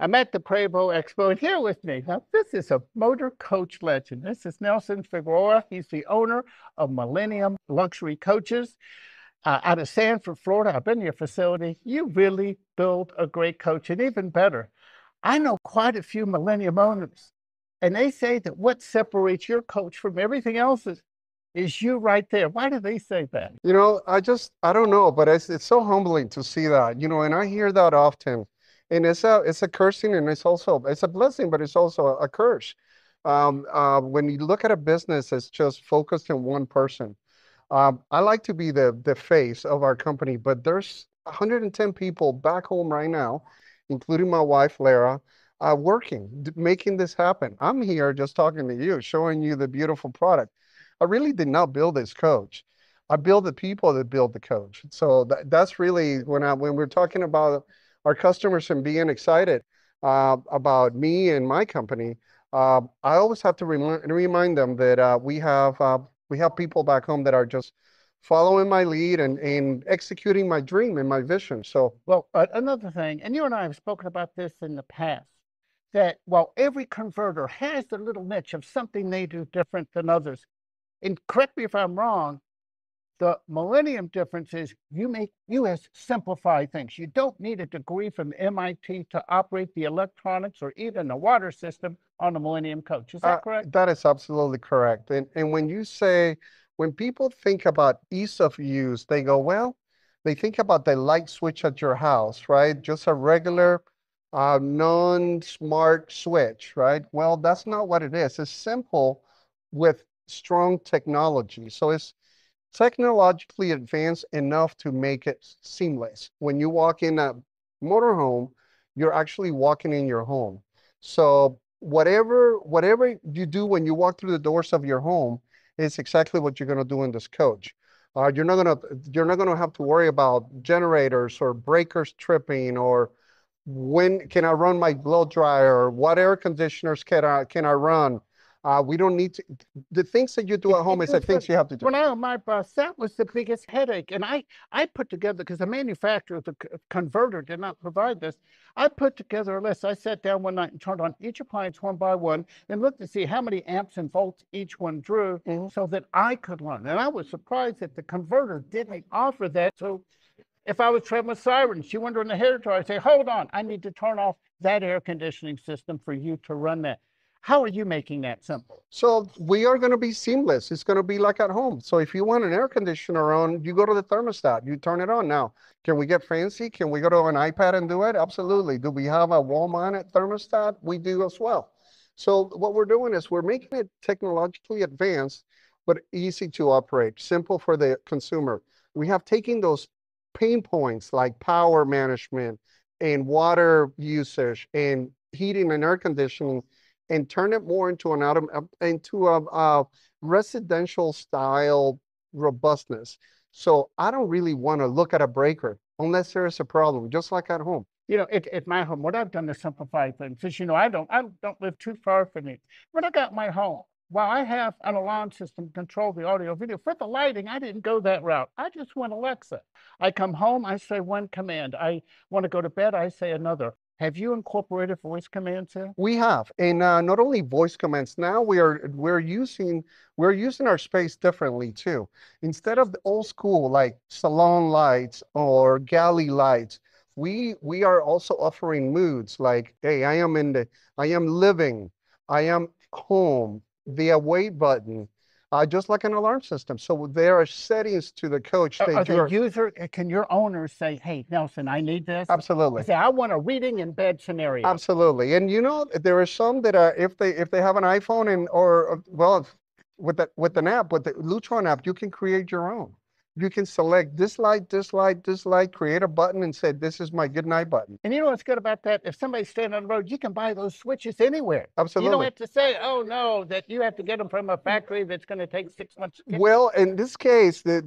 I'm at the Prevost Expo, and here with me, now this is a motor coach legend. This is Nelson Figueroa. He's the owner of Millennium Luxury Coaches out of Sanford, Florida. I've been to your facility. You really build a great coach, and even better, I know quite a few Millennium owners, and they say that what separates your coach from everything else is you right there. Why do they say that? I don't know, but it's so humbling to see that, and I hear that often. And it's a cursing and it's a blessing, but it's also a curse. When you look at a business that's just focused on one person. I like to be the face of our company, but there's 110 people back home right now, including my wife, Lara, working, making this happen. I'm here just talking to you, showing you the beautiful product. I really did not build this coach. I build the people that build the coach. So that's really when we're talking about our customers and being excited about me and my company. I always have to remind them that we have people back home that are just following my lead and executing my dream and my vision. So, Well, another thing, and you and I have spoken about this in the past, that while every converter has the little niche of something they do different than others, and correct me if I'm wrong, the millennium difference is you simplify things. You don't need a degree from MIT to operate the electronics or even the water system on a millennium coach. Is that correct? that is absolutely correct. And when people think about ease of use, they go, well, they think about the light switch at your house, right? Just a regular non-smart switch, right? Well, that's not what it is. It's simple with strong technology. So it's technologically advanced enough to make it seamless. When you walk in a motorhome, you're actually walking in your home. So whatever you do when you walk through the doors of your home is exactly what you're going to do in this coach. You're not gonna have to worry about generators or breakers tripping or when can I run my blow dryer or what air conditioners can I run. We don't need to. The things that you do at home is the things you have to do. When I owned my bus, that was the biggest headache. And I put together, because the manufacturer of the converter did not provide this, I put together a list. I sat down one night and turned on each appliance one by one and looked to see how many amps and volts each one drew so that I could learn. And I was surprised that the converter didn't offer that. So if I was traveling with sirens, you went on the hair dryer, I say, hold on, I need to turn off that air conditioning system for you to run that. How are you making that simple? So we are going to be seamless. It's going to be like at home. So if you want an air conditioner on, you go to the thermostat, you turn it on. Now, can we get fancy? Can we go to an iPad and do it? Absolutely. Do we have a wall-mounted thermostat? We do as well. So what we're doing is we're making it technologically advanced, but easy to operate, simple for the consumer. We have taken those pain points like power management and water usage and heating and air conditioning and turn it more into a residential style robustness. So I don't really want to look at a breaker unless there is a problem, just like at home. At my home, what I've done to simplify things is, I don't live too far from it. When I got my home, while I have an alarm system to control the audio video, for the lighting, I didn't go that route. I just went Alexa. I come home, I say one command. I want to go to bed, I say another. Have you incorporated voice commands in? We have, and not only voice commands. Now we're using our space differently too. Instead of the old school like salon lights or galley lights, we are also offering moods like, hey, I am living, I am home, the await button, just like an alarm system. So there are settings to the coach Are that the you're user, can your owner say, hey, Nelson, I need this? I absolutely. say, I want a reading in bed scenario. Absolutely. And there are some that are if they have an iPhone and or well with an app, with the Lutron app, you can create your own. You can select this light, this light, this light, create a button and say, this is my good night button. And you know what's good about that? If somebody's standing on the road, you can buy those switches anywhere. You don't Absolutely. have to say, oh no, that you have to get them from a factory that's going to take 6 months to get. Well, in this case, the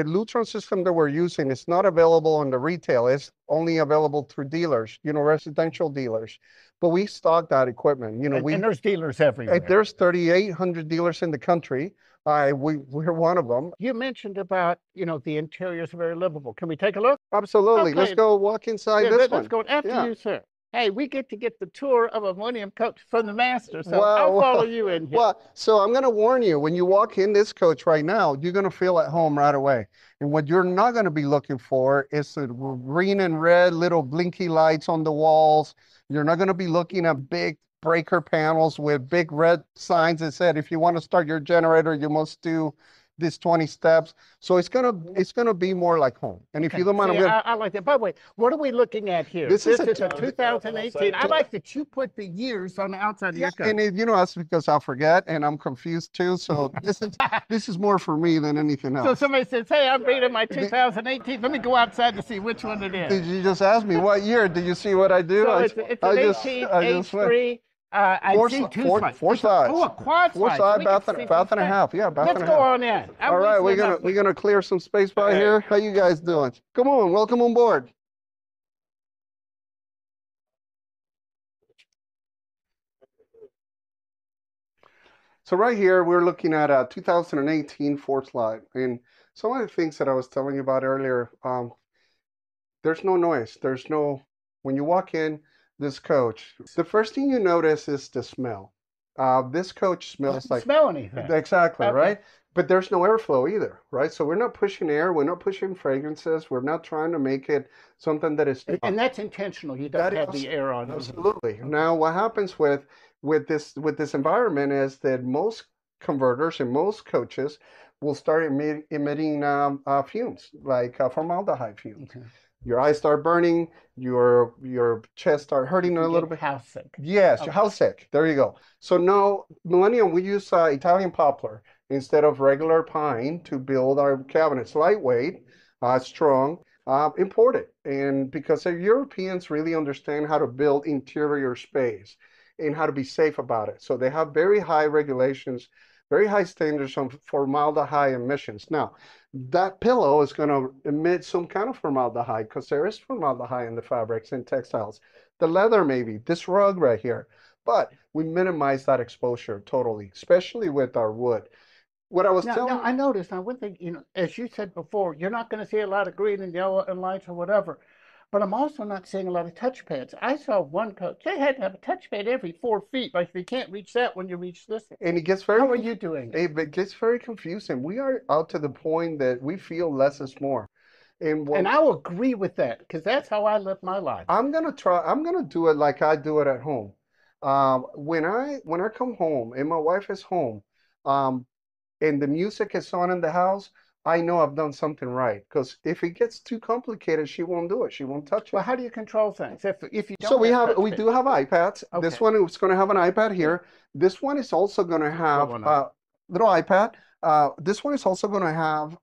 Lutron system that we're using is not available on the retail. It's only available through dealers, residential dealers. But we stock that equipment. And there's dealers everywhere. There's 3,800 dealers in the country. We're one of them. You mentioned about, the interiors are very livable. Can we take a look? Absolutely. Let's Okay. go walk inside Yeah, this let's one. go after Yeah. you, sir. Hey, we get to get the tour of a Millennium coach from the master, so I'll Wow. follow you in here. Well, so I'm going to warn you, when you walk in this coach right now, you're going to feel at home right away. And what you're not going to be looking for is the green and red little blinky lights on the walls. You're not going to be looking at big breaker panels with big red signs that said, if you want to start your generator, you must do these 20 steps. So it's gonna be more like home. And if you Okay. don't mind, See, I'm gonna I like that. By the way, what are we looking at here? this is This a is a 2018. I like that you put the years on the outside of yeah, your coach. and that's because I'll forget and I'm confused too. So this is more for me than anything So else. somebody says, "Hey, I'm reading my 2018. Let me go outside to see which one it Did is." you just ask me what year? Did you see what I do? So it's I an just 18 I just went H3. I see two slides. four slides. Oh, a quad Four slide. So slide, we can see bath some and a space. half. Yeah, bath Let's and a go half. on in. I'm All right, listening up. we're gonna clear some space by here. How you guys doing? Come on, welcome on board. So right here, we're looking at a 2018 Ford Slide. And some of the things that I was telling you about earlier, there's no noise. When you walk in this coach, the first thing you notice is the smell. This coach smells like, Smell anything? exactly, Okay. right? But there's no airflow either, right? So we're not pushing air, we're not pushing fragrances, we're not trying to make it something that is And that's intentional. You don't that have is the air on. absolutely. Now, what happens with this environment is that most converters and most coaches will start emitting fumes like formaldehyde fumes. Okay. Your eyes start burning, your chest start hurting a little bit. House sick. Yes, Okay. house sick. There you go. So no, Millennium, we use Italian poplar instead of regular pine to build our cabinets. Lightweight, strong, imported. And because the Europeans really understand how to build interior space and how to be safe about it. So they have very high regulations, very high standards on formaldehyde emissions. Now, that pillow is going to emit some kind of formaldehyde because there is formaldehyde in the fabrics and textiles. The leather maybe, this rug right here. But we minimize that exposure totally, especially with our wood. What I was Now, telling I noticed. Now, one thing, as you said before, you're not going to see a lot of green and yellow and lights or whatever. But I'm also not seeing a lot of touchpads. I saw one coach, they had to have a touchpad every 4 feet. Like, if you can't reach that when you reach this. and it gets How are you doing it? it gets very confusing. We are out to the point that we feel less is more. And And what I'll agree with that because that's how I live my life. I'm gonna do it like I do it at home. When I come home and my wife is home, um, and the music is on in the house, I know I've done something right. Because if it gets too complicated, she won't do it. She won't touch Well, it. how do you control things if you So don't have we touchpad? do have iPads. This Okay. one is going to have an iPad Yeah. here. This one is also going to have Blowing a up. little iPad. This one is also going to have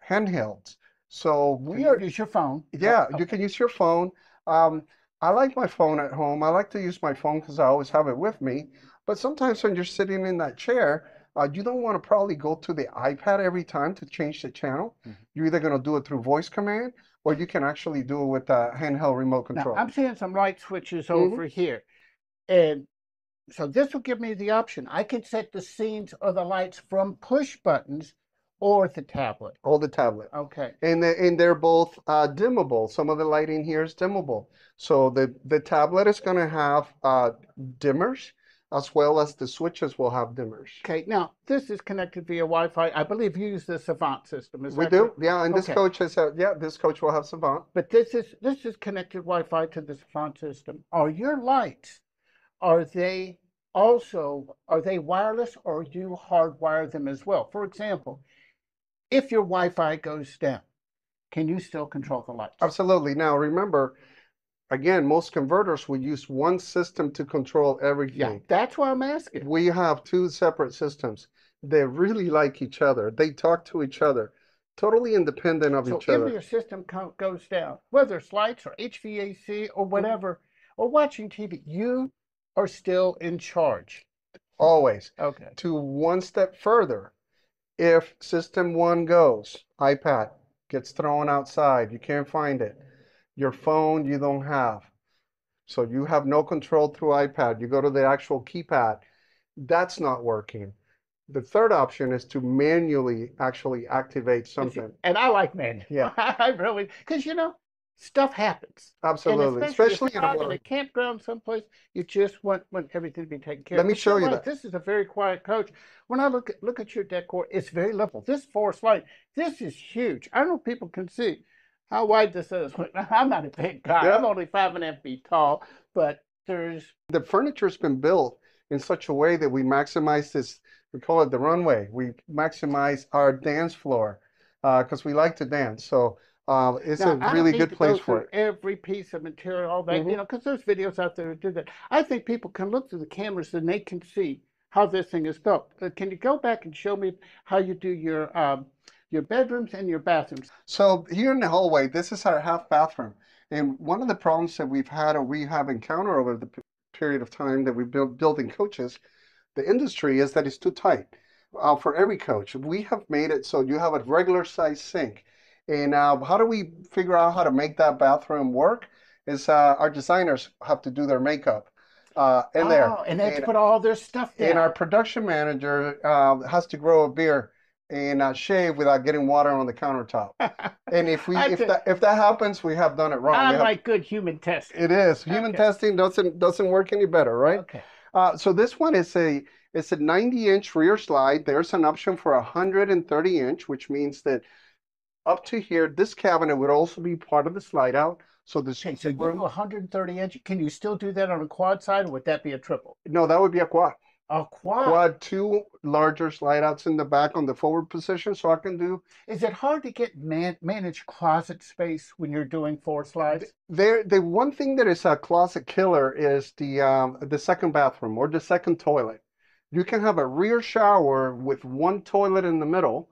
handhelds. So So we you are, use your phone. yeah, you Okay. can use your phone. Um, I like my phone at home. I like to use my phone because I always have it with me. But sometimes when you're sitting in that chair, you don't want to probably go to the iPad every time to change the channel. Mhm. You're either going to do it through voice command or you can actually do it with a handheld remote Now control. I'm seeing some light switches Hmm. over here, and so this will give me the option. I can set the scenes or the lights from push buttons or the tablet. Or the tablet. Okay. And they're both dimmable. Some of the lighting here is dimmable. So the tablet is going to have dimmers as well as the switches will have dimmers. Okay. Now this is connected via Wi-Fi. I believe you use the Savant system. Is We that do, correct? yeah. And this Okay. coach is, yeah, this coach will have Savant. But this is connected Wi-Fi to the Savant system. Are your lights, are they are they wireless or do you hardwire them as well? For example, if your Wi-Fi goes down, can you still control the lights? Absolutely. Now remember, again, most converters will use one system to control Yeah, everything. that's why I'm asking. We have two separate systems. They really like each other. They talk to each other, totally independent of So each if other. your system goes down, whether it's lights or HVAC or whatever, or watching TV, you are still in charge. Always. Okay. To one step further, if system one goes, iPad gets thrown outside, you can't find it. Your phone you don't have. So you have no control through iPad. You go to the actual keypad. That's not working. The third option is to manually actually activate something. And I like manual. Yeah. I really, because stuff happens. And Absolutely, especially if especially you're in a out in more. a campground someplace, you just want everything to be taken care Let of. me But you're show you right, that. this is a very quiet coach. When I look at your decor, it's very level. This forest light, this is huge. I don't know if people can see how wide this is. I'm not a big guy. Yeah, I'm only 5.5 feet tall, but there's the furniture's been built in such a way that we maximize this. We call it the runway. We maximize our dance floor because we like to dance. So it's a now I don't really need good to place go for through it. every piece of material, all that, Hmm. because there's videos out there that do that. I think people can look through the cameras and they can see how this thing is built. Can you go back and show me how you do your bedrooms and your bathrooms? So here in the hallway, this is our half bathroom. And one of the problems that we've had or we have encountered over the period of time that we've built building coaches, the industry is that it's too tight for every coach. We have made it so you have a regular size sink. And how do we figure out how to make that bathroom work? Is our designers have to do their makeup in there. Oh, and they have to And put all their stuff and down. our production manager has to grow a beard and shave without getting water on the countertop. And if we I if think that happens, we have done it wrong. I We have like good human testing. it is human Okay, testing doesn't work any better, right? okay. So this one is a it's a 90-inch rear slide. There's an option for a 130-inch, which means that up to here, this cabinet would also be part of the slide out. So there's Okay, so you do room. 130 inch. Can you still do that on a quad side, or would that be a triple? No, that would be a quad. A quad. Quad, two larger slide outs in the back on the forward position, so I can do. Is it hard to get manage closet space when you're doing four slides? There, the one thing that is a closet killer is the second bathroom or the second toilet. You can have a rear shower with one toilet in the middle,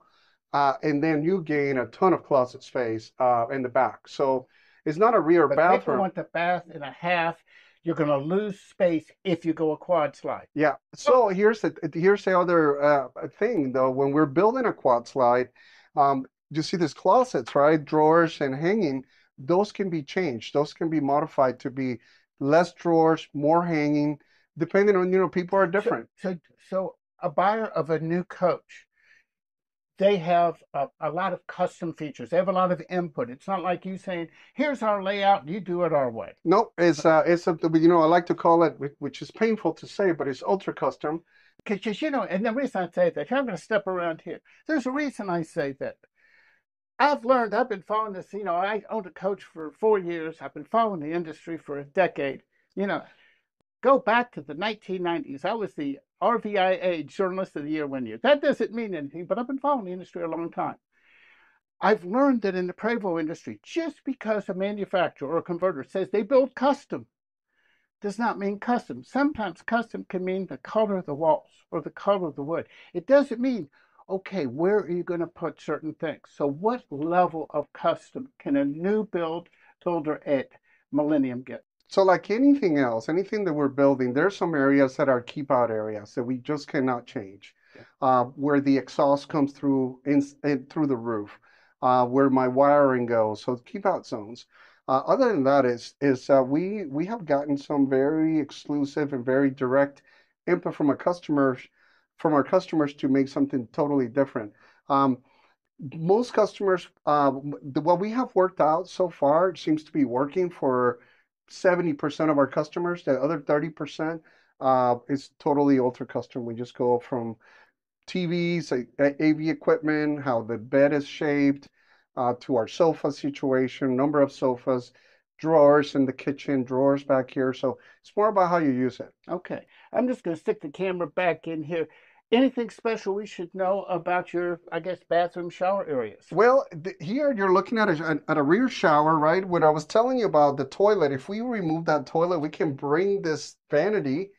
and then you gain a ton of closet space in the back. So it's not a rear But people bathroom. want the bath and a half. You're going to lose space if you go a quad slide. Yeah. Oh, So here's the other thing though. When we're building a quad slide, you see these closets, right? Drawers and hanging. Those can be changed. Those can be modified to be less drawers, more hanging, depending on, people are so different. so a buyer of a new coach, they have a lot of custom features. They have a lot of input. It's not like you saying, "Here's our layout, you do it our way." No, it's a, I like to call it, which is painful to say, but it's ultra custom. Because and the reason I say that, I'm going to step around here. There's a reason I say that. I've learned, I've been following this, I owned a coach for 4 years. I've been following the industry for a decade. You know, go back to the 1990s. I was the RVIA Journalist of the Year 1 year. That doesn't mean anything, but I've been following the industry a long time. I've learned that in the Prevost industry, just because a manufacturer or a converter says they build custom does not mean custom. Sometimes custom can mean the color of the walls or the color of the wood. It doesn't mean, okay, where are you going to put certain things? So, what level of custom can a new builder at Millennium get? So like anything else, anything that we're building, there's some areas that are keep out areas that we just cannot change. Yeah. Where the exhaust comes through in through the roof, where my wiring goes, so keep out zones. Other than that is we have gotten some very exclusive and very direct input from our customers to make something totally different. Um, Most customers, what we have worked out so far seems to be working for 70% of our customers. The other 30% is totally ultra custom. We just go from TVs, AV equipment, how the bed is shaped, to our sofa situation, number of sofas, drawers in the kitchen, drawers back here. So it's more about how you use it. Okay, I'm just going to stick the camera back in here. Anything special we should know about your, I guess, bathroom shower areas? Well, here you're looking at a rear shower, right? What I was telling you about the toilet, if we remove that toilet, we can bring this vanity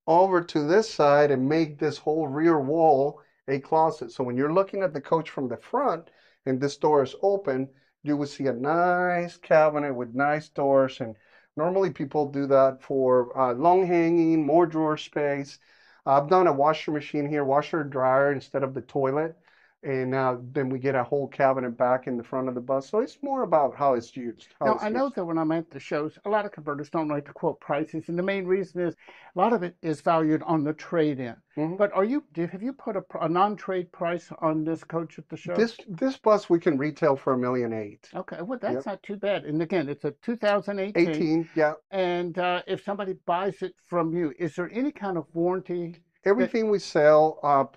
over to this side and make this whole rear wall a closet. So when you're looking at the coach from the front and this door is open, you will see a nice cabinet with nice doors. And normally people do that for long hanging, more drawer space. I've done a washer machine here, washer and dryer instead of the toilet. and then we get a whole cabinet back in the front of the bus. So it's more about how it's used, how Now, it's I know used. that when I'm at the shows, a lot of converters don't like to quote prices, and the main reason is a lot of it is valued on the trade-in. Mhm. But have you put a non-trade price on this coach at the show? This bus we can retail for 1,800,000. Okay, well, that's Yep. not too bad. And again, it's a 2018. 18, yeah. And if somebody buys it from you, is there any kind of warranty that, Everything we sell,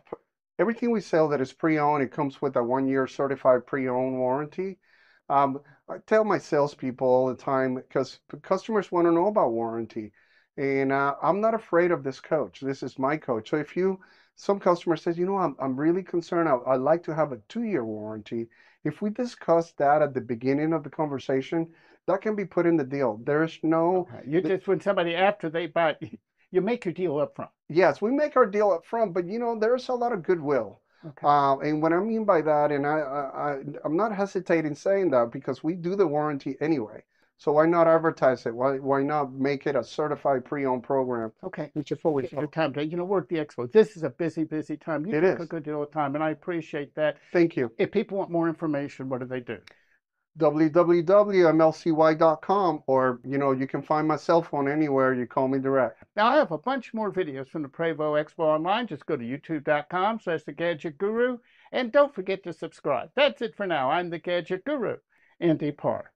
everything we sell that is pre-owned, it comes with a 1 year certified pre-owned warranty. I tell my salespeople all the time because customers want to know about warranty, and I'm not afraid of this coach. This is my coach. So if some customer says, I'm really concerned. I'd like to have a 2 year warranty. If we discuss that at the beginning of the conversation, that can be put in the deal. There's no, okay, you just, when somebody, after they buy it, you make your deal up front. Yes, we make our deal up front, but there's a lot of goodwill. Okay. And what I mean by that, and I'm not hesitating saying that because we do the warranty anyway. So why not advertise it? Why not make it a certified pre-owned program? Okay. Which is what we Your sell. time today. We're at the expo. This is a busy, busy time. You It took a is. good deal of time, and I appreciate that. Thank you. If people want more information, what do they do? www.mlcy.com, or you can find my cell phone anywhere. You call me direct. Now, I have a bunch more videos from the Prevost Expo online. Just go to youtube.com/The Gadget Guru, and don't forget to subscribe. That's it for now. I'm the Gadget Guru, Andy Parr.